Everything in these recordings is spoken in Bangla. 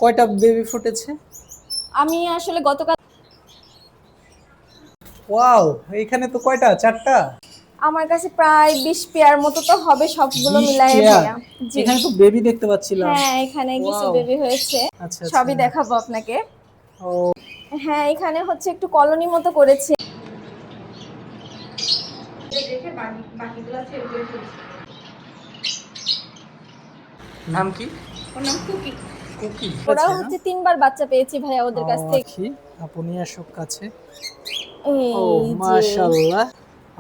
কয়টা বেবি ফুটেছে? আমি আসলে গতকাল ওয়াও, এখানে তো কয়টা? 4টা? আমার কাছে প্রায় 20 পেয়ার মতো তো হবে সবগুলো 20 মিলায়ে পেয়ার? ভাইয়া। জি। এখানে তো বেবি দেখতে পাচ্ছিলাম। হ্যাঁ, এখানে কিছু ওয়াও। বেবি হয়েছে। আচ্ছা আচ্ছা। সবই দেখাবো আপনাকে। ও, হ্যাঁ, এখানে হচ্ছে একটু কলোনি মতো করেছি। দেখে বাকিগুলো সেভ করে ফেলছি। নাম কি? ওর নাম কুকি। কুকি ওরা আছে না? হচ্ছে 3 বার বাচ্চা পেয়েছি ভাইয়া ওদের ও কাছ থেকে। আখি, আপনি আসুক কাছে। ও এই যে মাশাআল্লাহ।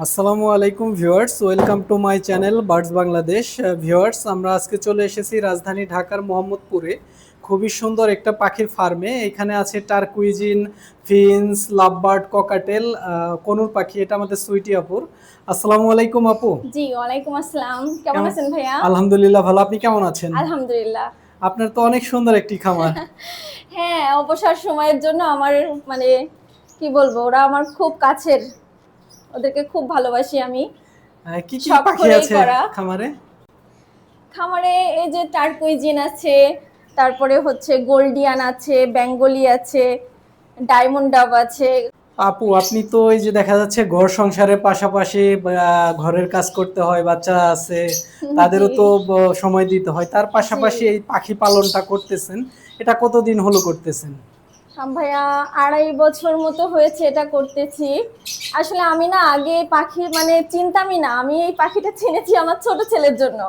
আসসালামু আলাইকুম viewers, welcome to my channel birds Bangladesh. Viewers, আমরা আজকে চলে এসেছি রাজধানী ঢাকার মোহাম্মদপুরে খুবই সুন্দর একটা পাখির ফার্মে। এখানে আছে টারকুইজিন, ফিন্স, লাভবার্ড, ককাটেল, কনুর পাখি। এটা আমাদের সুইটি আপুর। আসসালামু আলাইকুম আপু। জি, ওয়ালাইকুম আসসালাম। কেমন কেমন? আছেন ভাইয়া? আলহামদুলিল্লাহ ভালো, আপনি কেমন আছেন? আলহামদুলিল্লাহ। আপনার তো অনেক সুন্দর একটি খামার। হ্যাঁ, অবসর সময়ের জন্য আমার মানে কি বলবো, ওরা আমার খুব কাছের। ওদেরকে খুব ভালোবাসি আমি। কি কি শখ পাখি করেই আছে করা। খামারে? খামারে এই যে টারকুইজিন আছে, তারপরে হচ্ছে গোল্ডিয়ান আছে, বেঙ্গলি আছে, ডায়মন্ড ডাব আছে। আপু, আপনি তো এই যে দেখা যাচ্ছে ঘর সংসারের পাশাপাশি ঘরের কাজ করতে হয়, বাচ্চা আছে, জি তাদেরও তো সময় দিতে হয়, তার জি। পাশাপাশি এই পাখি পালনটা করতেছেন, এটা কতদিন হলো করতেছেন? ভাইয়া 2.5 বছর মতো হয়েছে এটা করতেছি। আসলে আমি না আগে পাখি মানে চিনতামই না। আমি এই পাখিটা চিনেছি আমার ছোট ছেলের জন্য।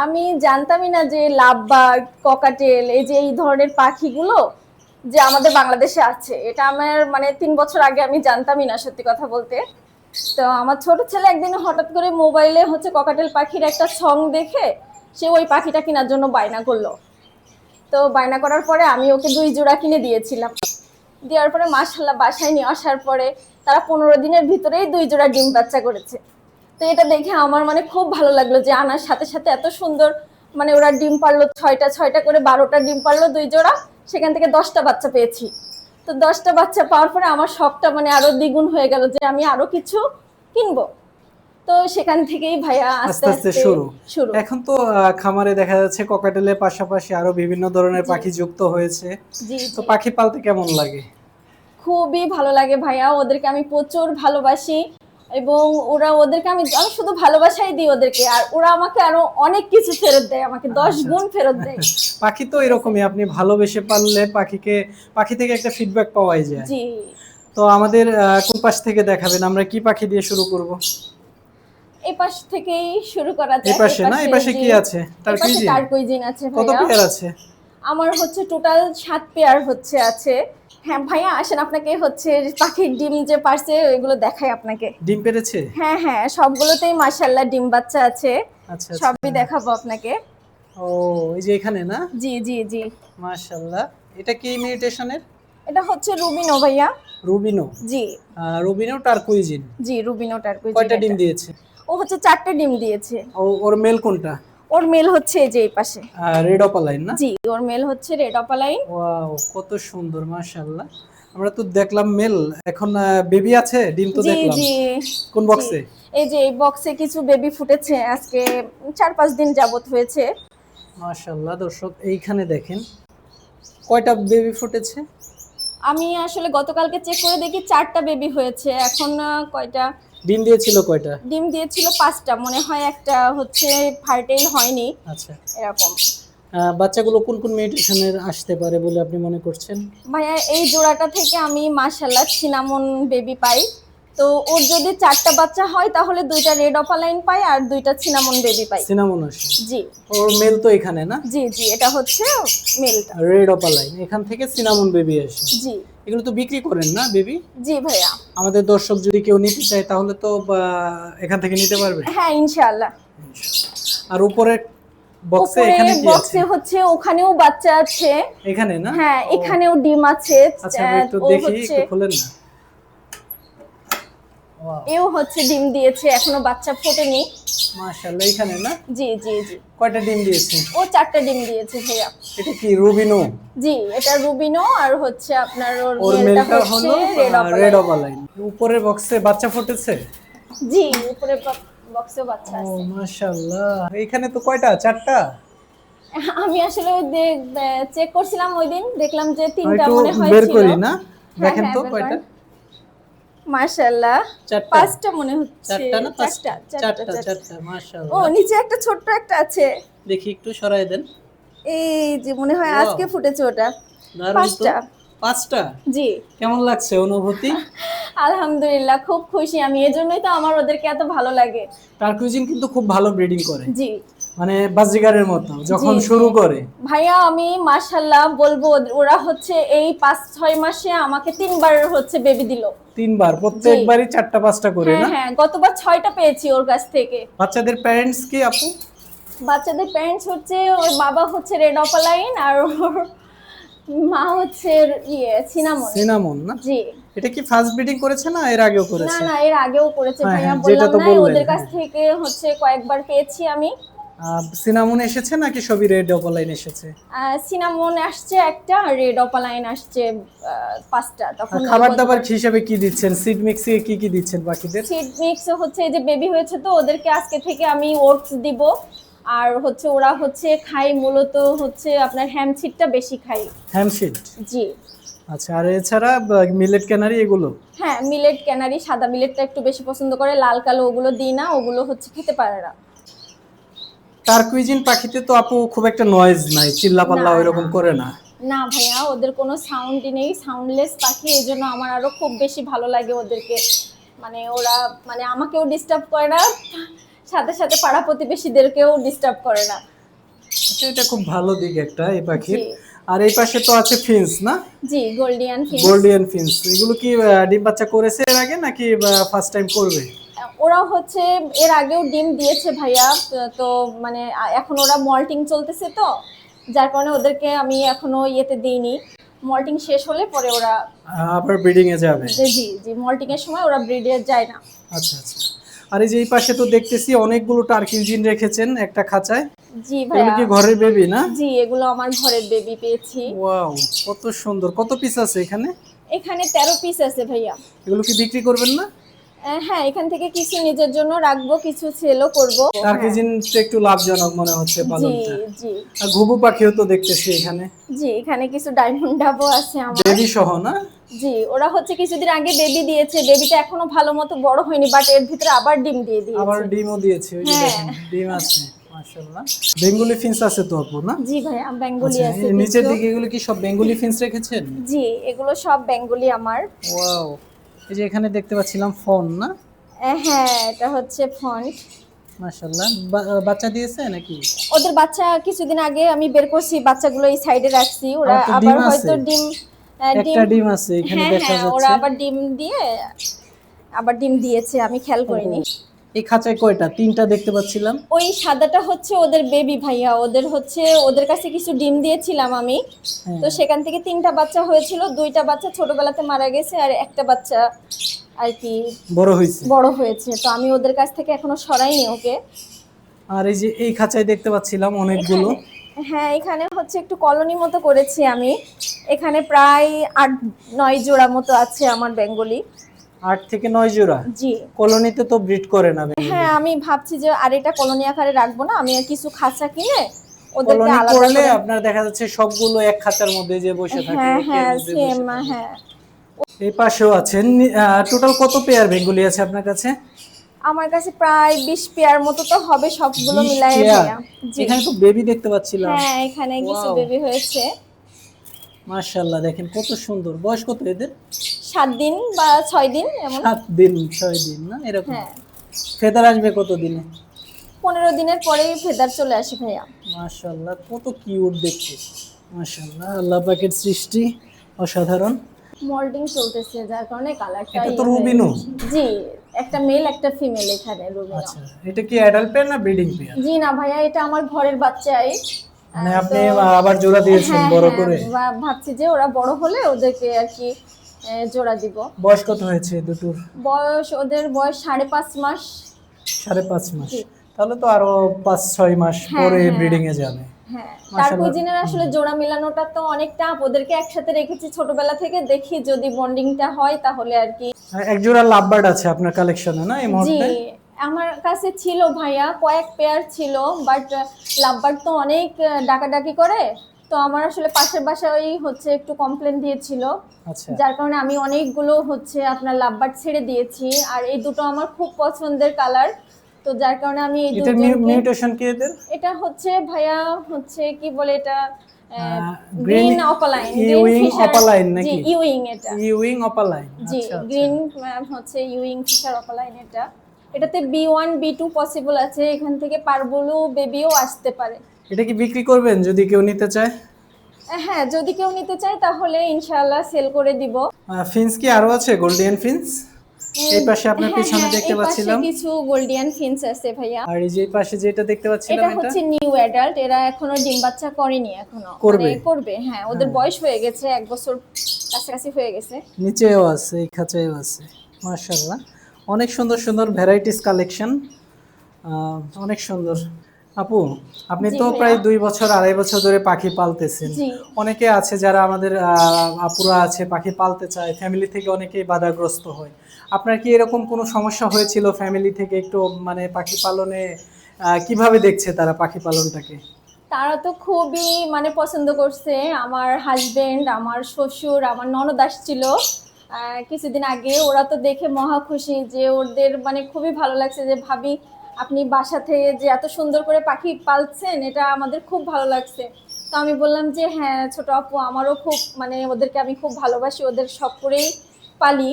আমি জানতামই না যে লাভবার্ড, ককাটেল এই যে এই ধরনের পাখিগুলো যে আমাদের বাংলাদেশে আছে। এটা আমার মানে 3 বছর আগে আমি জানতামই না, সত্যি কথা বলতে। তো আমার ছোট ছেলে একদিন হঠাৎ করে মোবাইলে হচ্ছে ককাটেল পাখির একটা সং দেখে সে ওই পাখিটা কেনার জন্য বায়না করলো। তো বায়না করার পরে আমি ওকে 2 জোড়া কিনে দিয়েছিলাম। দেওয়ার পরে মাশাআল্লাহ বাসায় নিয়ে আসার পরে তারা 15 দিনের ভিতরেই 2 জোড়া ডিম বাচ্চা করেছে। তো এটা দেখে আমার মানে খুব ভালো লাগলো যে আনার সাথে সাথে এত সুন্দর মানে ওরা ডিম পারলো, 6টা করে 12টা ডিম পারলো 2 জোড়া। সেখান থেকে 10টা বাচ্চা পেয়েছি। তো 10টা বাচ্চা পাওয়ার পরে আমার শখটা মানে আরো দ্বিগুণ হয়ে গেল যে আমি আরো কিছু কিনবো। তো সেখান থেকেই ভাইয়া আস্তে আস্তে আস্তে আস্তে শুরু। শুরু। এখন তো খামারে দেখা যাচ্ছে ককাটেলের পাশাপাশি আরো বিভিন্ন ধরনের জি পাখি যুক্ত হয়েছে। জি তো জি। পাখি পালতে কেমন লাগে? খুবই ভালো লাগে ভাইয়া, ওদেরকে আমি প্রচুর ভালোবাসি। এবং ওদেরকে আমি আমি শুধু ভালোবাসাই দিই ওদেরকে, আর ওরা আমাকে আরো অনেক কিছু ফেরত দেয়, আমাকে 10 আচ্ছা গুণ আচ্ছা। ফেরত দেয়। পাখি তো ঠিক আছে। এরকমই, আপনি ভালোবেসে পারলে পাখি থেকে একটা ফিডব্যাক পাওয়াই যায়। জি। তো আমাদের কোন পাশ থেকে দেখাবেন? আমরা কি পাখি দিয়ে শুরু করব? এই পাশ থেকেই শুরু করা এই যাক। এই পাশে না, এই পাশে পাশে জি। কি আছে? এই পাশে টার্কিজিন? টারকুইজিন আছে কত ভাইয়া। পেয়ার আছে? আমার হচ্ছে টোটাল 7 পেয়ার হচ্ছে আছে। হ্যাঁ ভাইয়া, আসেন আপনাকে হচ্ছে পাখির ডিম যে পারছে এগুলো দেখাই আপনাকে। ডিম পেড়েছে? হ্যাঁ হ্যাঁ, সবগুলোতেই মাশাআল্লাহ ডিম বাচ্চা আছে। আচ্ছা আচ্ছা। সবই দেখাবো আপনাকে। ও, এই যে এখানে না? জি জি জি। মাশাআল্লাহ। এটা কি মিউটেশনের? এটা হচ্ছে রুবিনো ভাইয়া। রুবিনো? জি রুবিনো টার্কুইজিন। জি। রুবিনো টারকুইজিন কয়টা ডিম এটা। দিয়েছে? ও হচ্ছে 4টে ডিম দিয়েছে। ওর মেল কোনটা? ওর মেল হচ্ছে এই যে এই পাশে। রেড অপালাইন না? জি, ওর মেল হচ্ছে রেড অপালাইন। ওয়াও, কত সুন্দর মাশাআল্লাহ। আমরা তো দেখলাম মেল, এখন বেবি আছে, ডিম তো জি দেখলাম। জি কোন জি। বক্সে? এই যে এই বক্সে কিছু বেবি ফুটেছে আজকে 4-5 দিন যাবত হয়েছে। মাশাআল্লাহ দর্শক, এইখানে দেখেন কয়টা বেবি ফুটেছে? আমি আসলে গতকালকে চেক করে দেখি 4টা বেবি হয়েছে। এখন কয়টা ডিম দিয়েছিল কয়টা? ডিম দিয়েছিল? 5টা মনে হয়, একটা হচ্ছে ফার্টাইল হয়নি আচ্ছা। এরকম। বাচ্চাগুলো কোন কোন মিউটেশনের আসতে পারে বলে আপনি মনে করছেন? ভাইয়া এই জোড়াটা থেকে আমি মাশাআল্লাহ সিনামন বেবি পাই। তো ওর যদি 4টা বাচ্চা হয় তাহলে 2টা রেড অপালাইন পাই আর 2টা সিনামন বেবি পাই। সিনামন আসে? জি ওর মেল তো এখানে না? জি জি। এটা হচ্ছে মেলটা। রেড অপালাইন, এখান থেকে সিনামন বেবি আসে। জি এগুলো তো বিক্রি করেন না বেবি? জি ভাইয়া। আমাদের দর্শক যদি কেউ নিতে চায় তাহলে তো এখান থেকে নিতে পারবে। হ্যাঁ ইনশাআল্লাহ। আর উপরে বক্সে উপরে এখানে কি আছে? বক্সে হচ্ছে ওখানেও বাচ্চা আছে। এখানে না? হ্যাঁ, ও, এখানেও ডিম আছে। আচ্ছা আমি একটু ও দেখি, হচ্ছে একটু খোলেন না। ওয়াও, এও হচ্ছে ডিম দিয়েছে, এখনো বাচ্চা ফোটেনি। মাশাআল্লাহ। এখানে না? জি জি জি। কয়টা ডিম দিয়েছে? ও 4টা ডিম দিয়েছে ভাইয়া। এটা কি রুবিনো? জি, এটা রুবিনো আর হচ্ছে আপনার ওর ওর মেলটা মেলটা হচ্ছে হলো রেড রেড অপালাইন। অপালাইন। উপরের বক্সে বাচ্চা ফুটেছে? জি, উপরে বক্সে বাচ্চা ও আছে। মাশাআল্লাহ। এখানে তো কয়টা? 4টা? আমি আসলে চেক করছিলাম ওই দিন, দেখলাম যে আমি তিনটা একটু মনে হয় বের ছিল। করি না, হ্যাঁ দেখেন হ্যাঁ তো বের কয়টা। করেন। মাশাআল্লাহ, চারটা? পাঁচটা মনে হচ্ছে। চারটা না পাঁচটা? চারটা চারটা চারটা চারটা। চারটা, ও মাশাআল্লাহ। নিচে একটা ছোট্ট একটা আছে। দেখি একটু সরাই দেন। এই যে মনে হয় ওয়াও, আজকে ফুটেছে ওটা। দারুণ তো। পাঁচটা। পাঁচটা? জি। কেমন লাগছে অনুভূতি? আলহামদুলিল্লাহ, খুব খুশি আমি, এজন্যই তো আমার ওদেরকে এত ভালো লাগে। টার্কুইজিন কিন্তু খুব ভালো ব্রিডিং করে, জি মানে বাজিগারের মতো জি যখন জি শুরু করে। ভাইয়া, আমি মাশাআল্লাহ বলবো, ওরা হচ্ছে এই 5-6 মাসে আমাকে 3বার হচ্ছে বেবি দিল। তিনবার? জি প্রত্যেকবারই চারটা পাঁচটা করে হ্যাঁ না? হ্যাঁ, গতবার 6টা পেয়েছি ওর কাছ থেকে। বাচ্চাদের প্যারেন্টস কি আপু? বাচ্চাদের প্যারেন্টস হচ্ছে ওর বাবা হচ্ছে রেড অপালাইন, আর ওর মা হচ্ছে সিনামন। সিনামন না? জি। এটা কি ফার্স্ট ব্রিডিং করেছে না এর আগেও না করেছে? না, এর আগেও করেছে হ্যাঁ ভাইয়া, হ্যাঁ, যেটা বললাম তো না বললেন, ওদের কাছ হ্যাঁ। থেকে হচ্ছে কয়েকবার পেয়েছি আমি। সিনামন এসেছে নাকি সবই রেড অপালাইন এসেছে? সিনামন আসছে একটা, আর রেড অপালাইন আসছে 5টা। আর তখন খাবার দাবার গতবার হিসাবে কি দিচ্ছেন? সিড মিক্সে কি কি দিচ্ছেন পাখিদের? সিড মিক্স হচ্ছে, এই যে বেবি হয়েছে তো ওদেরকে আজকে থেকে আমি ওটস দিব। আর হচ্ছে ওরা হচ্ছে খায় মূলত হচ্ছে আপনার হ্যাম সিডটা বেশি খায়। হ্যামশিড? জি। আচ্ছা, আর এছাড়া মিলেট ক্যানারি এগুলো? হ্যাঁ, মিলেট ক্যানারি, সাদা মিলেটটা একটু বেশি পছন্দ করে, লাল কালো ওগুলো দিই না, ওগুলো হচ্ছে খেতে পারে না। টার্কুইজিন পাখিতে তো আপু খুব একটা নয়েজ নাই, চিল্লা না পাল্লা না ওইরকম করে না? না ভাইয়া, ওদের কোনো সাউন্ডই নেই, সাউন্ডলেস পাখি, এই জন্য আমার আরো খুব বেশি ভালো লাগে ওদেরকে। মানে ওরা মানে আমাকেও ডিস্টার্ব করে না, সাথে সাথে পাড়া প্রতিবেশীদেরকেও ডিস্টার্ব করে না। আচ্ছা, এটা খুব ভালো দিক একটা এই পাখির। জি আর এই পাশে তো আছে ফিন্স না? জি, গোল্ডিয়ান ফিঞ্চ। গোল্ডিয়ান ফিন্স, এগুলো কি ডিম বাচ্চা করেছে এর আগে নাকি ফার্স্ট টাইম করবে? ওরা হচ্ছে এর আগেও ডিম দিয়েছে ভাইয়া, তো মানে এখন ওরা মল্টিং চলতেছে তো, যার কারণে ওদেরকে আমি এখনো ইয়েতে দিইনি। মল্টিং শেষ হলে পরে ওরা আবার ব্রিডিং এ যাবে? জি জি, মল্টিং এর সময় ওরা ব্রিডে যায় না। আচ্ছা আচ্ছা। আর এই যে এই পাশে তো দেখতেছি অনেকগুলো টার্কিজিন রেখেছেন একটা খাঁচায়। জি এগুলো ভাইয়া। কি ঘরের বেবি না? জি, এগুলো আমার ঘরের বেবি পেয়েছি। ওয়াও, কত সুন্দর। কত পিস আছে এখানে? এখানে 13 পিস আছে ভাইয়া। এগুলো কি বিক্রি করবেন না? হ্যাঁ, এখান থেকে কিছু নিজের জন্য রাখবো, কিছু সেলও করবো। হ্যাঁ টার্কিজিন তো একটু লাভজনক মনে হচ্ছে জি পালনটা। জি আর ঘুঘু পাখিও তো দেখতেছি এখানে, জি, এখানে কিছু ডায়মন্ড ডাবও আছে আমার। বেবি সহ না? জি, ওরা হচ্ছে কিছুদিন আগে বেবি দিয়েছে, বেবিটা এখনো ভালো মতো বড় হয়নি, বাট এর ভিতরে আবার ডিম দিয়ে আবার দিয়েছে। ডিমও দিয়েছে, ওই যে হ্যাঁ দেখেন ডিম আছে, মাশাআল্লাহ। বেঙ্গলি ফিন্স আছে তো আপু না? জি ভাইয়া, বেঙ্গলি আচ্ছা, আছে এই নিচের কিছু। দিকে এগুলো কি সব বেঙ্গলি ফিন্স রেখেছেন? জি, এগুলো সব বেঙ্গলি আমার। ওয়াও, এই যে এখানে দেখতে পাচ্ছিলাম ফোন না? হ্যাঁ, এটা হচ্ছে ফন্ট। মাশাআল্লাহ। বাচ্চা দিয়েছে নাকি? ওদের বাচ্চা কিছুদিন আগে আমি বের করছি, বাচ্চাগুলো এই সাইডে রাখছি, ওরা আবার তো আবার ডিম হয়তো আছে? ডিম একটা ডিম আছে এখানে হ্যাঁ দেখা হ্যাঁ, ওরা যাচ্ছে। আবার ডিম দিয়ে আবার ডিম দিয়েছে, আমি খেয়াল করিনি। এই খাঁচায় কয়টা? তিনটা দেখতে পাচ্ছিলাম। ওই সাদাটা হচ্ছে ওদের বেবি ভাইয়া, ওদের হচ্ছে ওদের কাছে কিছু ডিম দিয়েছিলাম আমি, হ্যাঁ। তো সেখান থেকে 3টা বাচ্চা হয়েছিল, 2টা বাচ্চা ছোটবেলাতে মারা গেছে, আর একটা বাচ্চা আর কি বড় হয়েছে। বড় হয়েছে, তো আমি ওদের কাছ থেকে এখনো সরাইনি ওকে। আর এই যে এই খাঁচায় দেখতে পাচ্ছিলাম অনেকগুলো। এখানে হ্যাঁ, এখানে হচ্ছে একটু কলোনি মতো করেছি আমি, এখানে প্রায় 8-9 জোড়া মতো আছে আমার বেঙ্গলি। 8 থেকে 9 জোড়া? জি কলোনিতে তো ব্রিড করে না বেঙ্গলি। হ্যাঁ, আমি ভাবছি যে আর এটা কলোনি আকারে রাখবো না, আমি আর কিছু খাঁচা কিনে ওদেরকে কলোনি আলাদা করলে করে। আপনার দেখা যাচ্ছে সবগুলো এক খাঁচার মধ্যে যে বসে থাকে, হ্যাঁ একের হ্যাঁ মধ্যে সেম, বসে থাকে। হ্যাঁ। এই পাশেও আছেন। টোটাল কত পেয়ার বেঙ্গলি আছে আপনার কাছে? আমার কাছে প্রায় 20 পেয়ার মতো তো হবে, সবগুলো 20 মিলায়ে পেয়ার? ভাইয়া। জি এখানে তো বেবি দেখতে পাচ্ছিলাম। হ্যাঁ, এখানে কিছু ওয়াও, বেবি হয়েছে। মাশাআল্লাহ, দেখেন কত সুন্দর। বয়স কত এদের? 7 দিন বা 6 দিন এমন। 7 দিন 6 দিন না এরকম? হ্যাঁ, ফেদার আসবে কত দিনে? 15 দিনের পরেই ফেদার চলে আসে ভাইয়া। মাশাআল্লাহ, কত কিউট দেখতে। মাশাআল্লাহ, আল্লাহ পাকের সৃষ্টি অসাধারণ। মোল্ডিং চলতেছে, যার কারণে কালারটা এটা তো রুবিনো? জি, একটা মেল একটা ফিমেল এখানে রুবিনো। আচ্ছা, এটা কি অ্যাডাল্ট পেয়ার না ব্রিডিং পেয়ার? জি না ভাইয়া, এটা আমার ঘরের বাচ্চাই। মানে আপনি তো আবার জোড়া দিয়েছেন হ্যাঁ বড় হ্যাঁ, করে? ভাবছি যে ওরা বড় হলে ওদেরকে আর কি জোড়া দিব। বয়স কত হয়েছে দুটোর? ওদের বয়স 5.5 মাস। 5.5 মাস? জি। তাহলে তো আরো 5-6 মাস হ্যাঁ, পরে হ্যাঁ। ব্রিডিং এ যাবে। হ্যাঁ, মাশাআল্লাহ। টার্কুইজিনের আসলে জোড়া মেলানোটা তো অনেক টাফ, ওদেরকে একসাথে রেখেছি ছোটবেলা থেকে, দেখি যদি বন্ডিংটা হয় তাহলে আর কি। এক জোড়া লাভবার্ড আছে আপনার কালেকশনে না এই জি, মুহূর্তে? আমার কাছে ছিল ভাইয়া, কয়েক পেয়ার ছিল, বাট লাভবার্ড তো অনেক ডাকাডাকি করে, তো আমার আসলে পাশের বাসায় ওই হচ্ছে একটু কমপ্লেন দিয়েছিল, আচ্ছা, যার কারণে আমি অনেকগুলো হচ্ছে আপনার লাভবার্ড ছেড়ে দিয়েছি। আর এই দুটো আমার খুব পছন্দের কালার, তো যার কারণে আমি এই এটার দুজনকে। মিউটেশন কি এদের? এটা হচ্ছে ভাইয়া হচ্ছে কি বলে এটা, গ্রিন গ্রিন অপালাইন, ইউইং অপালাইন জি নাকি? ইউইং এটা, ইউইং অপালাইন, জি আচ্ছা আচ্ছা। গ্রিন হচ্ছে ইউইং ফিশার অপালাইন এটা। এটাতে B1 B2 পসিবল আছে, এখান থেকে পারবুলু বেবিও আসতে পারে। এটা কি বিক্রি করবেন যদি কেউ নিতে চায়? হ্যাঁ, যদি কেউ নিতে চায় তাহলে ইনশাআল্লাহ সেল করে দিব। ফিন্স কি আরো আছে, গোল্ডিয়ান ফিন্স? এই পাশে আপনার হ্যাঁ পিছনে হ্যাঁ, দেখতে এই পাশে পাচ্ছিলাম। কিছু গোল্ডিয়ান ফিন্স আছে ভাইয়া। আর এই যে এই পাশে যেটা দেখতে পাচ্ছিলাম এটা এটা হচ্ছে নিউ অ্যাডাল্ট, এরা এখনো ডিম বাচ্চা করেনি এখনো, করবে? মানে করবে, হ্যাঁ ওদের হ্যাঁ। বয়স হয়ে গেছে, 1 বছর কাছাকাছি হয়ে গেছে। নিচেও আছে, এই খাঁচায়ও আছে। মাশাআল্লাহ, অনেক সুন্দর সুন্দর ভ্যারাইটিস কালেকশন, অনেক সুন্দর। আপু, আপনি জি তো ভাইয়া। প্রায় 2 বছর 2.5 বছর ধরে পাখি পালতেছেন। জি অনেকে আছে যারা আমাদের আপুরা আছে পাখি পালতে চায়, ফ্যামিলি থেকে অনেকেই বাধাগ্রস্ত হয়। আপনার কি এরকম কোনো সমস্যা হয়েছিল ফ্যামিলি থেকে একটু, মানে পাখি পালনে কিভাবে দেখছে তারা পাখি পালনটাকে? তারা তো খুবই মানে পছন্দ করছে, আমার হাজবেন্ড, আমার শ্বশুর, আমার ননদ আসছিল কিছুদিন আগে, ওরা তো দেখে মহা খুশি, যে ওদের মানে খুবই ভালো লাগছে যে ভাবি আপনি বাসা থেকে যে এত সুন্দর করে পাখি পালছেন, এটা আমাদের খুব ভালো লাগছে। তো আমি বললাম যে হ্যাঁ ছোট আপু, আমারও খুব মানে ওদেরকে আমি খুব ভালোবাসি, ওদের শখ করেই পালি,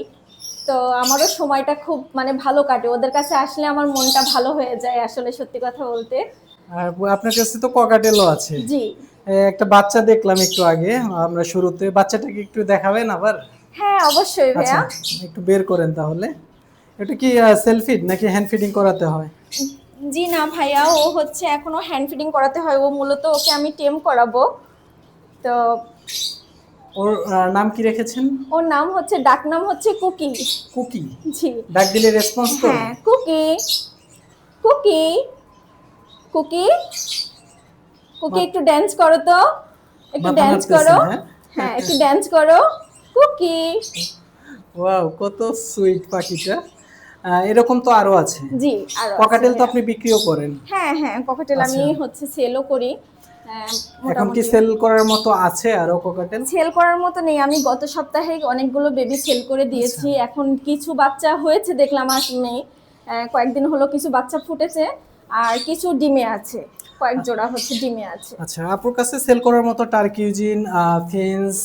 তো আমারও সময়টা খুব মানে ভালো কাটে, ওদের কাছে আসলে আমার মনটা ভালো হয়ে যায় আসলে, সত্যি কথা বলতে। আর আপনার কাছে তো ককাটেলও আছে। জি একটা বাচ্চা দেখলাম একটু আগে, আমরা শুরুতে। বাচ্চাটাকে একটু দেখাবেন আবার? হ্যাঁ, অবশ্যই আচ্ছা, ভাইয়া। একটু বের করেন তাহলে। এটা কি সেলফ ফিড নাকি হ্যান্ড ফিডিং করাতে হয়? জি না ভাইয়া, ও হচ্ছে এখনো হ্যান্ড ফিডিং করাতে হয়, ও মূলত ওকে আমি টেম করাবো। তো ওর নাম কি রেখেছেন? ওর নাম হচ্ছে, ডাক নাম হচ্ছে কুকি। কুকি। জি ডাক দিলে রেসপন্স করে? হ্যাঁ, কুকি কুকি কুকি কুকি, একটু ড্যান্স করো তো, একটু মাথা ড্যান্স নাড়তেছে, করো। হ্যাঁ? হ্যাঁ, একটু ড্যান্স করো কুকি। ওয়াও, কত সুইট পাখিটা। এরকম তো আরো আছে। জি আরো আছে ককাটেল তো ভাইয়া। আপনি বিক্রিও করেন? হ্যাঁ হ্যাঁ, ককাটেল আমি আচ্ছা। হচ্ছে সেলও করি। এখন কি মোটামুটি সেল করার মতো আছে আরো ককাটেল? সেল করার মতো নেই, আমি গত সপ্তাহে অনেকগুলো বেবি সেল করে আচ্ছা। দিয়েছি, এখন কিছু বাচ্চা হয়েছে দেখলাম আসলে, কয়েকদিন হলো কিছু বাচ্চা ফুটেছে, আর কিছু ডিমে আছে, কয়েক জোড়া হচ্ছে ডিমে আছে। আচ্ছা, আপুর কাছে সেল করার মতো টার্কিউজিন, ফিন্স,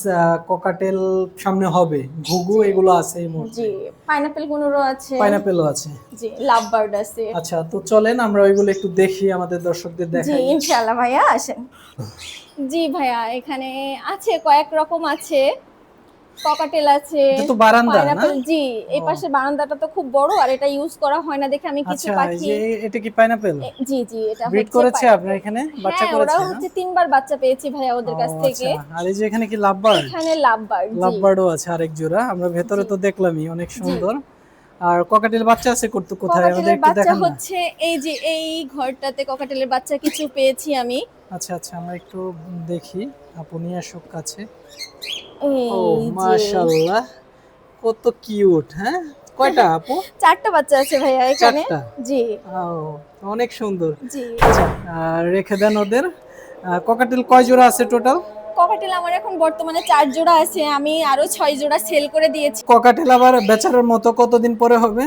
ককাটেল সামনে হবে, ঘুঘু, এগুলো আছে এই মুহূর্তে। জি, পাইনাপেল গুনুরও আছে। পাইনাপেলও আছে। জি, লাভ বার্ড আছে। আচ্ছা, তো চলেন আমরা ওইগুলো একটু দেখি, আমাদের দর্শকদের জি দেখাই। ইনশাআল্লাহ ভাইয়া, আসেন। জি ভাইয়া, এখানে আছে কয়েক রকম আছে, ককাটেল আছে, এটা তো বারান্দা না? পাইনাপেল। জি, এই ও। পাশের বারান্দাটা তো খুব বড়, আর এটা ইউজ করা হয় না দেখে আমি কিছু আচ্ছা, এই পাখি। যে এটা কি পাইনাপেল? জি জি, এটা ব্রিড হচ্ছে করেছে pineapple। আপনার এখানে? বাচ্চা হ্যাঁ, করেছে ওরা না? হচ্ছে 3বার বাচ্চা পেয়েছি ভাইয়া ওদের ও কাছ থেকে। আচ্ছা, আর এই যে এখানে কি লাভবার্ড? এখানে লাভ বার্ড। জি লাভবার্ডও আছে আরেক জোড়া, আমরা ভেতরে জি তো দেখলামই, অনেক জি। সুন্দর। আর ককাটেল বাচ্চা আছে কোথায়, আমাদের ককাটেলের একটু বাচ্চা দেখান না? হচ্ছে এই যে এই ঘরটাতে ককাটেলের বাচ্চা কিছু পেয়েছি আমি। আচ্ছা আচ্ছা, আমরা একটু দেখি, আপু নিয়ে আসুক কাছে। ও এই যে মাশাআল্লাহ, কত কিউট। হ্যাঁ, কয়টা আপু? 4টা বাচ্চা আছে ভাইয়া এখানে। 4টা? জি ও, অনেক সুন্দর। জি। আচ্ছা, রেখে দেন ওদের। ককাটেল কয় জোড়া আছে টোটাল? ককাটেল আমার এখন বর্তমানে 4 জোড়া আছে, আমি আরো 6 জোড়া সেল করে দিয়েছি। ককাটেল আবার বেচার মতো কতদিন পরে হবে?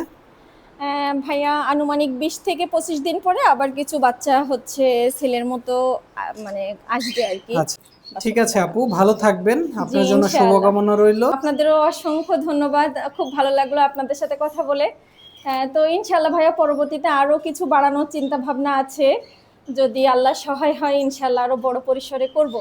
ভাইয়া আনুমানিক 20 থেকে 25 দিন পরে আবার কিছু বাচ্চা হচ্ছে সেলের মতো মানে আসবে আর কি। আচ্ছা, ঠিক আছে আপু, ভালো থাকবেন, জি আপনার জন্য ইনশাআল্লাহ। শুভকামনা রইলো। আপনাদেরও অসংখ্য ধন্যবাদ, খুব ভালো লাগলো আপনাদের সাথে কথা বলে। তো ইনশাআল্লাহ ভাইয়া, পরবর্তীতে আরো কিছু বাড়ানোর চিন্তা ভাবনা আছে, যদি আল্লাহ সহায় হয় ইনশাআল্লাহ আরো বড় পরিসরে করব।